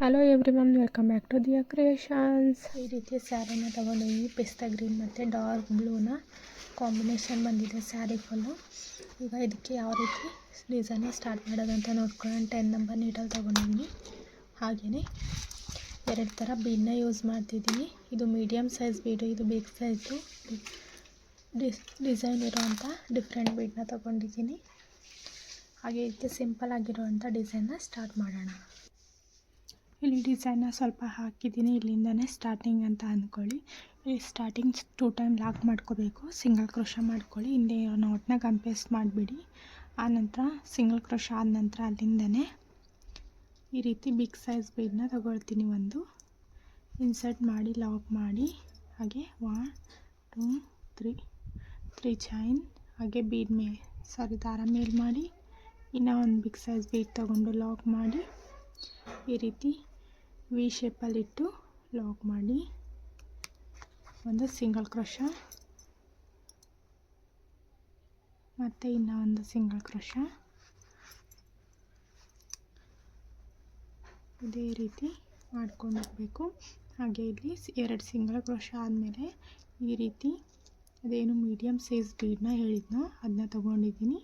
Hello everyone, welcome back to Diya creations. ಈ ರೀತಿಯ ಸ್ಯಾರಿನ ತೊಗೊಂಡೋಗಿ ಪಿಸ್ತಾ ಗ್ರೀನ್ ಮತ್ತು ಡಾರ್ಕ್ ಬ್ಲೂನ ಕಾಂಬಿನೇಷನ್ ಬಂದಿದೆ ಸ್ಯಾರಿ ಫುಲ್ಲು. ಈಗ ಇದಕ್ಕೆ ಯಾವ ರೀತಿ ಡಿಸೈನ ಸ್ಟಾರ್ಟ್ ಮಾಡೋದು ಅಂತ ನೋಡ್ಕೊಳ್ಳೋಣ. 10 ನಂಬರ್ ನೀಡಲ್ಲಿ ತೊಗೊಂಡಿದ್ದೀನಿ. ಹಾಗೆಯೇ 2 ಥರ ಬೀಡನ್ನ ಯೂಸ್ ಮಾಡ್ತಿದ್ದೀನಿ. ಇದು ಮೀಡಿಯಮ್ ಸೈಜ್ ಬೀಡು, ಇದು ಬಿಗ್ ಸೈಜು ಡಿಸೈನ್ ಇರೋವಂಥ ಡಿಫ್ರೆಂಟ್ ಬೀಡನ್ನ ತೊಗೊಂಡಿದ್ದೀನಿ. ಹಾಗೆ ಇದಕ್ಕೆ ಸಿಂಪಲ್ ಆಗಿರೋವಂಥ ಡಿಸೈನ್ನ ಸ್ಟಾರ್ಟ್ ಮಾಡೋಣ. ಇಲ್ಲಿ ಡಿಸೈನ್ನ ಸ್ವಲ್ಪ ಹಾಕಿದ್ದೀನಿ, ಇಲ್ಲಿಂದನೇ ಸ್ಟಾರ್ಟಿಂಗ್ ಅಂತ ಅಂದ್ಕೊಳ್ಳಿ. ಇಲ್ಲಿ ಸ್ಟಾರ್ಟಿಂಗ್ 2 ಟೈಮ್ ಲಾಕ್ ಮಾಡ್ಕೋಬೇಕು, ಸಿಂಗಲ್ ಕ್ರೋಶ ಮಾಡ್ಕೊಳ್ಳಿ. ಹಿಂದೆ ನಾಟ್ನ ಕಂಪೇಸ್ಟ್ ಮಾಡಿಬಿಡಿ. ಆನಂತರ ಸಿಂಗಲ್ ಕ್ರೋಶ ಆದ ನಂತರ ಅಲ್ಲಿಂದನೇ ಈ ರೀತಿ ಬಿಗ್ ಸೈಜ್ ಬೀಡನ್ನ ತಗೊಳ್ತೀನಿ. ಒಂದು ಇನ್ಸರ್ಟ್ ಮಾಡಿ ಲಾಕ್ ಮಾಡಿ, ಹಾಗೆ 1 2 3 ಚೈನ್, ಹಾಗೆ ಬೀಡ್ ದಾರ ಮೇಲೆ ಮಾಡಿ ಇನ್ನೂ ಒಂದು ಬಿಗ್ ಸೈಜ್ ಬೀಡ್ ತೊಗೊಂಡು ಲಾಕ್ ಮಾಡಿ ಈ ರೀತಿ ವಿ ಶೇಪಲ್ಲಿಟ್ಟು ಲಾಕ್ ಮಾಡಿ ಒಂದು ಸಿಂಗಲ್ ಕ್ರೋಶ, ಮತ್ತು ಇನ್ನೂ ಒಂದು ಸಿಂಗಲ್ ಕ್ರೋಶ. ಇದೇ ರೀತಿ ಮಾಡ್ಕೊಂಡು ಹೋಗಬೇಕು. ಹಾಗೆ ಇಲ್ಲಿ 2 ಸಿಂಗಲ್ ಕ್ರೋಶ ಆದಮೇಲೆ ಈ ರೀತಿ ಅದೇನು ಮೀಡಿಯಮ್ ಸೈಜ್ ಬೀಡನ್ನ ಹೇಳಿದ್ನೋ ಅದನ್ನ ತೊಗೊಂಡಿದ್ದೀನಿ.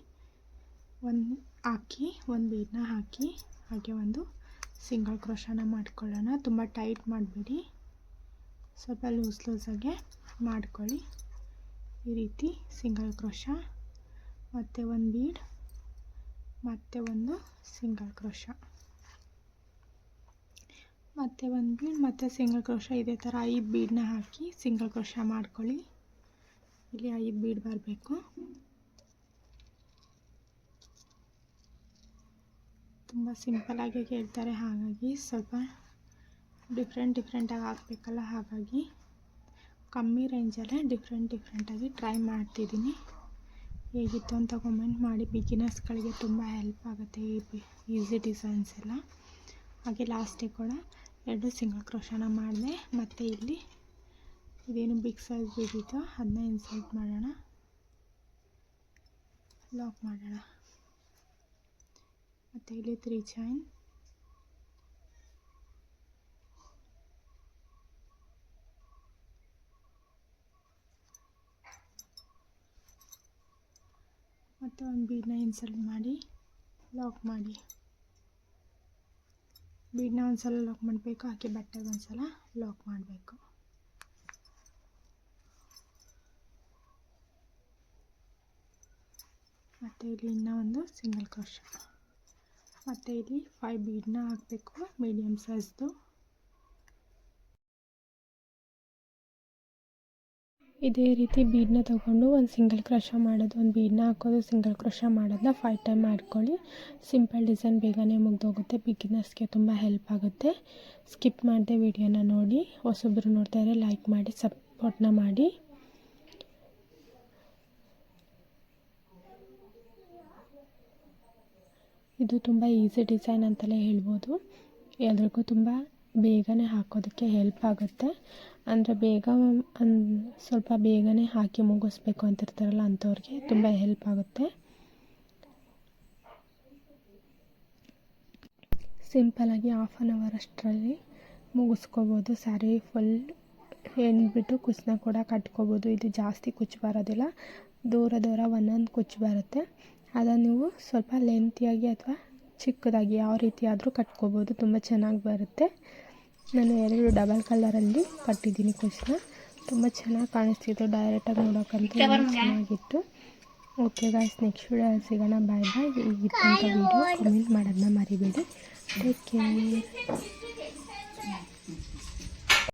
ಒಂದು ಬೀಡನ್ನ ಹಾಕಿ ಹಾಗೆ ಒಂದು ಸಿಂಗಲ್ ಕ್ರೋಶನ ಮಾಡ್ಕೊಳ್ಳೋಣ. ತುಂಬ ಟೈಟ್ ಮಾಡಬೇಡಿ, ಸ್ವಲ್ಪ ಲೂಸಾಗೆ ಮಾಡ್ಕೊಳ್ಳಿ. ಈ ರೀತಿ ಸಿಂಗಲ್ ಕ್ರೋಶ, ಮತ್ತು ಒಂದು ಬೀಡ್, ಮತ್ತು ಒಂದು ಸಿಂಗಲ್ ಕ್ರೋಶ, ಮತ್ತು ಒಂದು ಬೀಡ್, ಮತ್ತು ಸಿಂಗಲ್ ಕ್ರೋಶ. ಇದೇ ಥರ 5 ಬೀಡನ್ನ ಹಾಕಿ ಸಿಂಗಲ್ ಕ್ರೋಶ ಮಾಡ್ಕೊಳ್ಳಿ. ಇಲ್ಲಿ 5 ಬೀಡ್ ಬರಬೇಕು. ತುಂಬ ಸಿಂಪಲಾಗಿ ಕೇಳ್ತಾರೆ, ಹಾಗಾಗಿ ಸ್ವಲ್ಪ ಡಿಫ್ರೆಂಟಾಗಿ ಹಾಕಬೇಕಲ್ಲ, ಹಾಗಾಗಿ ಕಮ್ಮಿ ರೇಂಜಲ್ಲೇ ಡಿಫ್ರೆಂಟಾಗಿ ಟ್ರೈ ಮಾಡ್ತಿದ್ದೀನಿ. ಹೇಗಿತ್ತು ಅಂತ ಕಮೆಂಟ್ ಮಾಡಿ. ಬಿಗಿನರ್ಸ್ಗಳಿಗೆ ತುಂಬ ಹೆಲ್ಪ್ ಆಗುತ್ತೆ ಈ ಈಸಿ ಡಿಸೈನ್ಸ್ ಎಲ್ಲ. ಹಾಗೆ ಲಾಸ್ಟಿಗೆ ಕೂಡ 2 ಸಿಂಗಲ್ ಕ್ರೋಶನ ಮಾಡಿದೆ. ಮತ್ತು ಇಲ್ಲಿ ಇದೇನು ಬಿಗ್ ಸೈಜ್ ಬಿದ್ದಿತ್ತು ಅದನ್ನ ಇನ್ಸರ್ಟ್ ಮಾಡೋಣ, ಲಾಕ್ ಮಾಡೋಣ. ಮತ್ತು ಇಲ್ಲಿ 3 ಚೈನ್, ಮತ್ತು ಒಂದು ಬೀಡನ್ನ ಇನ್ಸರ್ಟ್ ಮಾಡಿ ಲಾಕ್ ಮಾಡಿ. ಬೀಡನ್ನ ಒಂದು ಸಲ ಲಾಕ್ ಮಾಡಬೇಕು, ಹಾಗೆ ಬಟ್ಟೆಗೆ ಒಂದು ಸಲ ಲಾಕ್ ಮಾಡಬೇಕು. ಮತ್ತು ಇಲ್ಲಿ ಇನ್ನೂ ಒಂದು ಸಿಂಗಲ್ ಕ್ರೋಶ, ಮತ್ತು ಇಲ್ಲಿ 5 ಬೀಡನ್ನ ಹಾಕಬೇಕು ಮೀಡಿಯಮ್ ಸೈಜ್ದು. ಇದೇ ರೀತಿ ಬೀಡನ್ನ ತೊಗೊಂಡು ಒಂದು ಸಿಂಗಲ್ ಕ್ರೋಶ ಮಾಡೋದು, ಒಂದು ಬೀಡನ್ನ ಹಾಕೋದು, ಸಿಂಗಲ್ ಕ್ರೋಶ ಮಾಡೋದನ್ನ 5 ಟೈಮ್ ಮಾಡ್ಕೊಳ್ಳಿ. ಸಿಂಪಲ್ ಡಿಸೈನ್ ಬೇಗನೆ ಮುಗ್ದೋಗುತ್ತೆ. ಬಿಗಿನರ್ಸ್ಗೆ ತುಂಬ ಹೆಲ್ಪ್ ಆಗುತ್ತೆ. ಸ್ಕಿಪ್ ಮಾಡದೆ ವಿಡಿಯೋನ ನೋಡಿ. ಹೊಸೊಬ್ಬರು ನೋಡ್ತಾ ಇದ್ದರೆ ಲೈಕ್ ಮಾಡಿ ಸಪೋರ್ಟ್ನ ಮಾಡಿ. ಇದು ತುಂಬ ಈಸಿ ಡಿಸೈನ್ ಅಂತಲೇ ಹೇಳ್ಬೋದು. ಎಲ್ರಿಗೂ ತುಂಬ ಬೇಗನೆ ಹಾಕೋದಕ್ಕೆ ಹೆಲ್ಪ್ ಆಗುತ್ತೆ. ಅಂದರೆ ಸ್ವಲ್ಪ ಬೇಗನೆ ಹಾಕಿ ಮುಗಿಸ್ಬೇಕು ಅಂತಿರ್ತಾರಲ್ಲ, ಅಂಥವ್ರಿಗೆ ತುಂಬ ಹೆಲ್ಪ್ ಆಗುತ್ತೆ. ಸಿಂಪಲಾಗಿ 1/2 ಅವರ್ ಅಷ್ಟರಲ್ಲಿ ಮುಗಿಸ್ಕೋಬೋದು. ಸ್ಯಾರಿ ಫುಲ್ ಹೆಣ್ಬಿಟ್ಟು ಕುಚ್ಚನ್ನ ಕೂಡ ಕಟ್ಕೋಬೋದು. ಇದು ಜಾಸ್ತಿ ಕುಚ್ಚು ಬರೋದಿಲ್ಲ, ದೂರ ಒಂದೊಂದು ಕುಚ್ಚು ಬರುತ್ತೆ. ಅದನ್ನು ನೀವು ಸ್ವಲ್ಪ ಲೆಂತಿಯಾಗಿ ಅಥವಾ ಚಿಕ್ಕದಾಗಿ ಯಾವ ರೀತಿ ಆದರೂ ಕಟ್ಕೋಬೋದು, ತುಂಬ ಚೆನ್ನಾಗಿ ಬರುತ್ತೆ. ನಾನು 2 ಡಬಲ್ ಕಲರಲ್ಲಿ ಕಟ್ಟಿದ್ದೀನಿ ಕುಚ್ಚನ್ನ. ತುಂಬ ಚೆನ್ನಾಗಿ ಕಾಣಿಸ್ತಿತ್ತು, ಡೈರೆಕ್ಟಾಗಿ ನೋಡೋಕ್ಕಂತೂ ಚೆನ್ನಾಗಿತ್ತು. ಓಕೆ ಗಾಯ್ಸ್, ನೆಕ್ಸ್ಟ್ ವಿಡಿಯೋ ಸಿಗೋಣ. ಬಾಯ್. ಈಗಿತ್ತಂಥ ವಿಡಿಯೋ ಕಮೆಂಟ್ ಮಾಡೋದನ್ನ ಮರಿಬೇಡಿ. Take care.